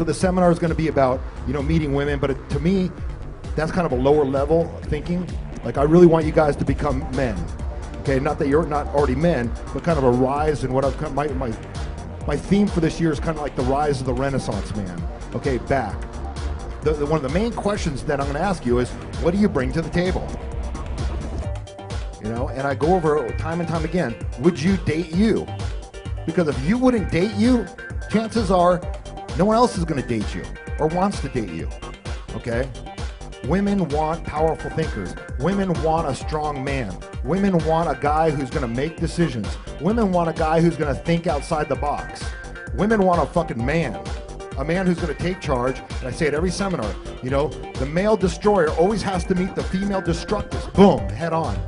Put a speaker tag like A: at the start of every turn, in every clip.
A: So the seminar is going to be about, meeting women, but to me, that's kind of a lower level thinking. Like, I really want you guys to become men. Okay, not that you're not already men, but kind of a rise in what I've come, my theme for this year is kind of like the rise of the Renaissance man. Okay, back. One of the main questions that I'm going to ask you is, what do you bring to the table? And I go over time and time again, would you date you? Because if you wouldn't date you, chances are no one else is going to date you or wants to date you. Okay? Women want powerful thinkers. Women want a strong man. Women want a guy who's going to make decisions. Women want a guy who's going to think outside the box. Women want a fucking man. A man who's going to take charge. And I say it every seminar. The male destroyer always has to meet the female destructress. Boom, head on.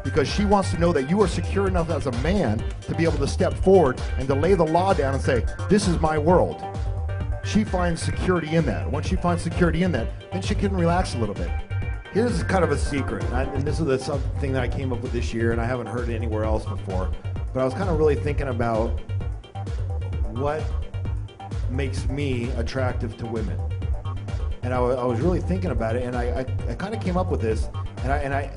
A: Because she wants to know that you are secure enough as a man to be able to step forward and to lay the law down and say, this is my world. She finds security in that. Once she finds security in that, then she can relax a little bit. Here's kind of a secret, and this is something that I came up with this year, and I haven't heard it anywhere else before, but I was kind of really thinking about what makes me attractive to women. And I was really thinking about it, and I kind of came up with this, and I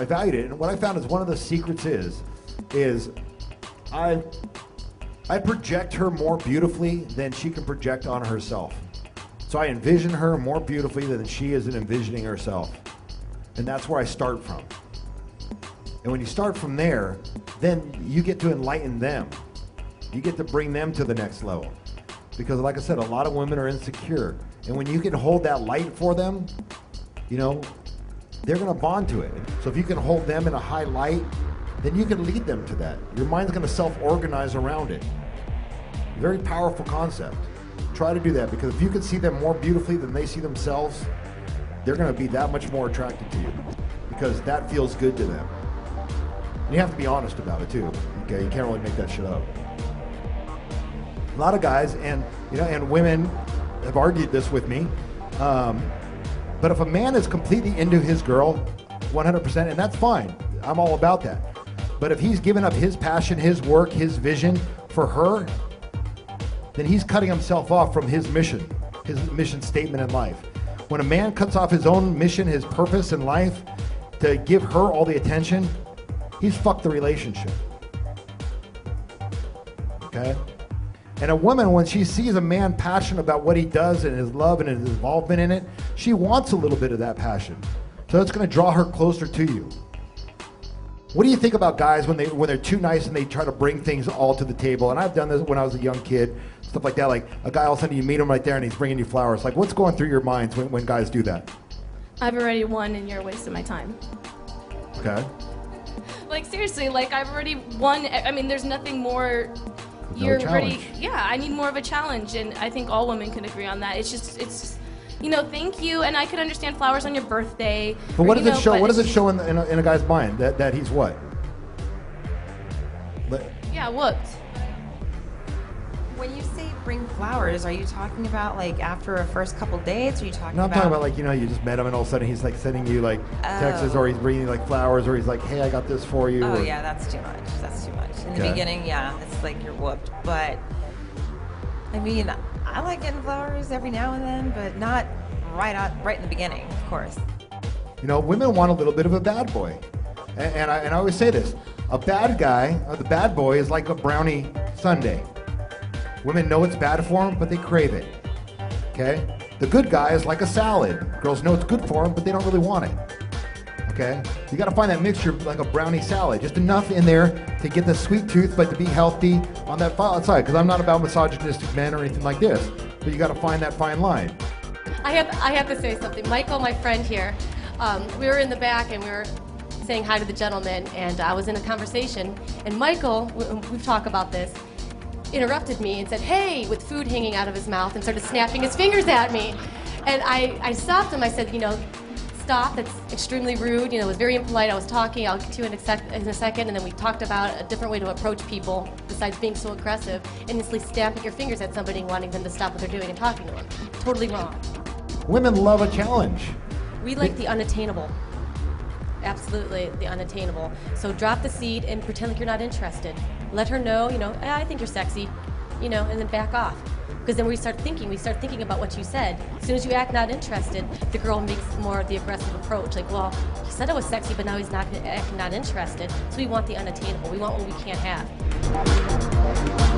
A: valued it. And what I found is one of the secrets is I project her more beautifully than she can project on herself. So I envision her more beautifully than she is in envisioning herself. And that's where I start from. And when you start from there, then you get to enlighten them. You get to bring them to the next level. Because like I said, a lot of women are insecure. And when you can hold that light for them, they're gonna bond to it. So if you can hold them in a high light, then you can lead them to that. Your mind's gonna self-organize around it. Very powerful concept. Try to do that, because if you can see them more beautifully than they see themselves, they're gonna be that much more attracted to you, because that feels good to them. And you have to be honest about it too, okay? You can't really make that shit up. A lot of guys and women have argued this with me, but if a man is completely into his girl, 100%, and that's fine, I'm all about that. But if he's given up his passion, his work, his vision for her, then he's cutting himself off from his mission statement in life. When a man cuts off his own mission, his purpose in life, to give her all the attention, he's fucked the relationship. Okay? And a woman, when she sees a man passionate about what he does and his love and his involvement in it, she wants a little bit of that passion. So that's going to draw her closer to you. What do you think about guys when they're too nice and they try to bring things all to the table? And I've done this when I was a young kid, stuff like that. Like a guy, all of a sudden you meet him right there and he's bringing you flowers. Like, what's going through your minds when guys do that?
B: I've already won and you're wasting my time.
A: Okay.
B: Like seriously, like I've already won. I mean, there's nothing more.
A: You're already.
B: Yeah, I need more of a challenge, and I think all women can agree on that. It's just, thank you, and I could understand flowers on your birthday.
A: But what does it show? What does it show in a guy's mind that he's what?
B: Yeah, whooped.
C: When you say bring flowers, are you talking about like after a first couple dates? Or are you talking
A: No, I'm
C: about?
A: talking about like, you just met him and all of a sudden he's like sending you like texts, or he's bringing you like flowers, or he's like, hey, I got this for you.
C: Oh yeah, that's too much. That's too much. In the beginning, yeah, it's like you're whooped. But I mean, I like getting flowers every now and then, but not right in the beginning, of course.
A: Women want a little bit of a bad boy, and I always say this: a bad guy, the bad boy, is like a brownie sundae. Women know it's bad for them, but they crave it. Okay? The good guy is like a salad. Girls know it's good for them, but they don't really want it. Okay? You got to find that mixture like a brownie salad, just enough in there to get the sweet tooth, but to be healthy on that side. Because I'm not about misogynistic men or anything like this, but you got to find that fine line.
D: I have to say something. Michael, my friend here, we were in the back and we were saying hi to the gentleman, and I was in a conversation, and Michael, we've talked about this, interrupted me and said, hey, with food hanging out of his mouth, and started snapping his fingers at me. And I stopped him. I said, stop, that's extremely rude. It was very impolite. I was talking, I'll get to you in a second, and then we talked about a different way to approach people besides being so aggressive, and instantly snapping your fingers at somebody and wanting them to stop what they're doing and talking to them. Totally wrong.
A: Women love a challenge.
D: We like the unattainable. Absolutely, the unattainable. So drop the seat and pretend like you're not interested. Let her know, I think you're sexy. and then back off. Because then we start thinking about what you said. As soon as you act not interested, the girl makes more of the aggressive approach. Like, well, he said it was sexy, but now he's not acting not interested. So we want the unattainable. We want what we can't have.